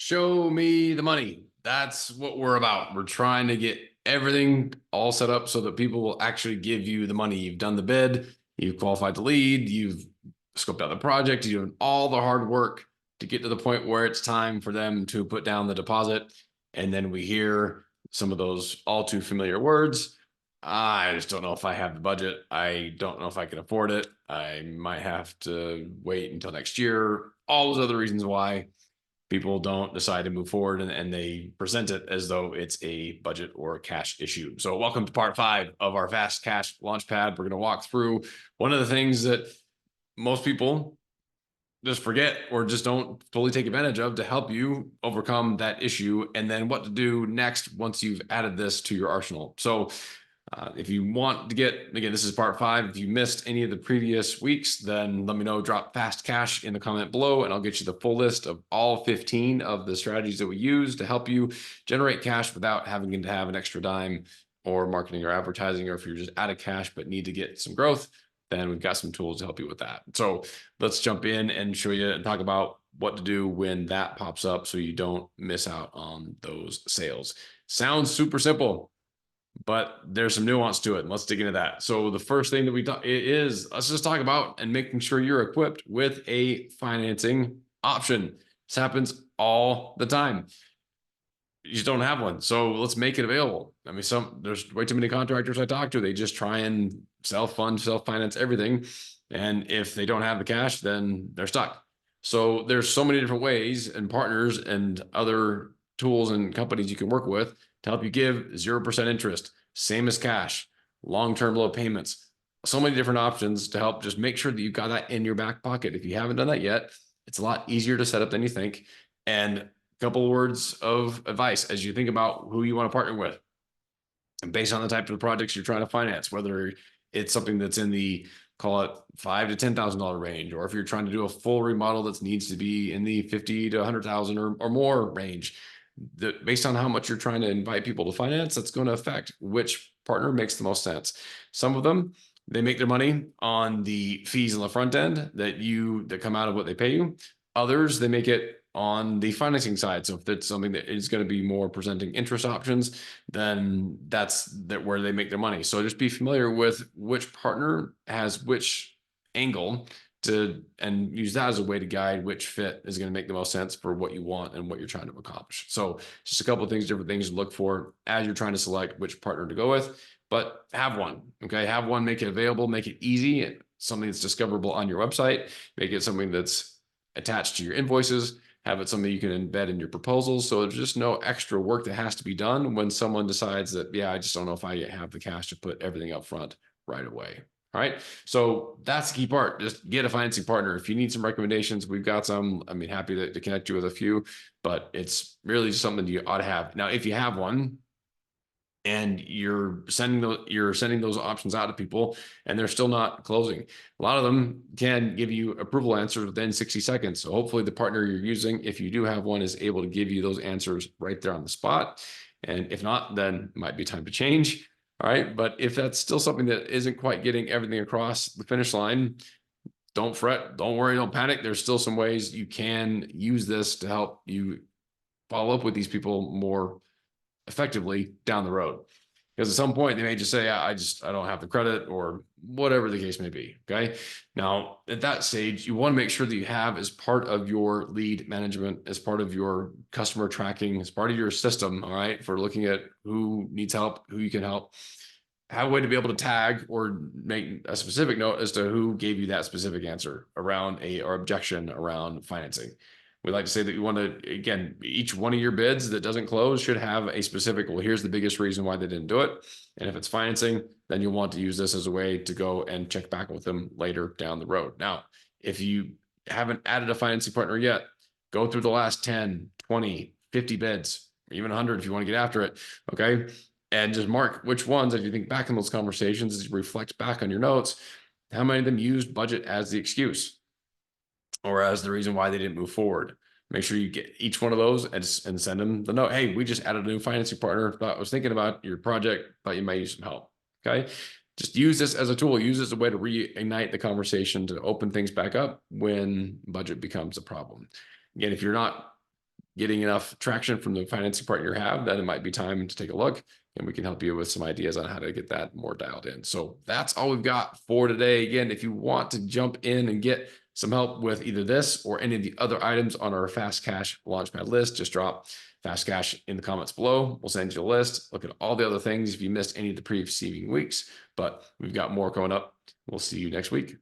Show me the money. That's what we're about. We're trying to get everything all set up so that people will actually give you the money. You've done the bid, you've qualified the lead, you've scoped out the project, you're doing all the hard work to get to the point where it's time for them to put down the deposit. And then we hear some of those all too familiar words. I just don't know if I have the budget. I don't know if I can afford it. I might have to wait until next year. All those other reasons why people don't decide to move forward, and they present it as though it's a budget or a cash issue. So welcome to part 5 of our Fast Cash Launchpad. We're going to walk through one of the things that most people just forget or just don't fully take advantage of to help you overcome that issue, and then what to do next once you've added this to your arsenal. So if you want to get, again, this is part 5. If you missed any of the previous weeks, then let me know, drop fast cash in the comment below, and I'll get you the full list of all 15 of the strategies that we use to help you generate cash without having to have an extra dime or marketing or advertising, or if you're just out of cash but need to get some growth, then we've got some tools to help you with that. So let's jump in and show you and talk about what to do when that pops up so you don't miss out on those sales. Sounds super simple, but there's some nuance to it. Let's dig into that. So the first thing that we talk is, let's just talk about and making sure you're equipped with a financing option. This happens all the time. You just don't have one. So let's make it available. I mean, there's way too many contractors I talk to. They just try and self-fund, self-finance everything. And if they don't have the cash, then they're stuck. So there's so many different ways and partners and other tools and companies you can work with to help you give 0% interest, same as cash, long-term low payments, so many different options to help just make sure that you've got that in your back pocket. If you haven't done that yet, it's a lot easier to set up than you think. And a couple of words of advice as you think about who you want to partner with, and based on the type of projects you're trying to finance, whether it's something that's in the, call it $5,000 to $10,000 range, or if you're trying to do a full remodel that needs to be in the 50 to 100,000 or more range, based on how much you're trying to invite people to finance, that's going to affect which partner makes the most sense. Some of them, they make their money on the fees on the front end that come out of what they pay you. Others, they make it on the financing side. So if it's something that is going to be more presenting interest options, then that's where they make their money. So just be familiar with which partner has which angle and use that as a way to guide which fit is going to make the most sense for what you want and what you're trying to accomplish. So just a couple of things, different things to look for as you're trying to select which partner to go with, but have one, okay? Have one, make it available, make it easy, something that's discoverable on your website, make it something that's attached to your invoices, have it something you can embed in your proposals. So there's just no extra work that has to be done when someone decides that, yeah, I just don't know if I have the cash to put everything up front right away. All right. So that's the key part. Just get a financing partner. If you need some recommendations, we've got some. I mean, happy to connect you with a few, but it's really something you ought to have. Now, if you have one, and you're sending those options out to people and they're still not closing, a lot of them can give you approval answers within 60 seconds. So hopefully the partner you're using, if you do have one, is able to give you those answers right there on the spot. And if not, then it might be time to change. All right. But if that's still something that isn't quite getting everything across the finish line, don't fret, don't worry, don't panic. There's still some ways you can use this to help you follow up with these people more effectively down the road. Because at some point they may just say, I don't have the credit, or whatever the case may be. Okay. Now at that stage, you want to make sure that you have, as part of your lead management, as part of your customer tracking, as part of your system, all right, for looking at who needs help, who you can help, have a way to be able to tag or make a specific note as to who gave you that specific answer around or objection around financing. We like to say that you want to, again, each one of your bids that doesn't close should have a specific, well, here's the biggest reason why they didn't do it. And if it's financing, then you'll want to use this as a way to go and check back with them later down the road. Now, if you haven't added a financing partner yet, go through the last 10, 20, 50 bids, even 100 if you want to get after it. Okay. And just mark which ones, if you think back in those conversations, as you reflect back on your notes, how many of them used budget as the excuse or as the reason why they didn't move forward. Make sure you get each one of those and send them the note. Hey, we just added a new financing partner. I was thinking about your project, thought you might use some help. Okay. Just use this as a tool. Use this as a way to reignite the conversation, to open things back up when budget becomes a problem. Again, if you're not getting enough traction from the financing partner you have, then it might be time to take a look, and we can help you with some ideas on how to get that more dialed in. So that's all we've got for today. Again, if you want to jump in and get some help with either this or any of the other items on our Fast Cash Launchpad list, just drop Fast Cash in the comments below. We'll send you a list. Look at all the other things if you missed any of the preceding weeks, but we've got more coming up. We'll see you next week.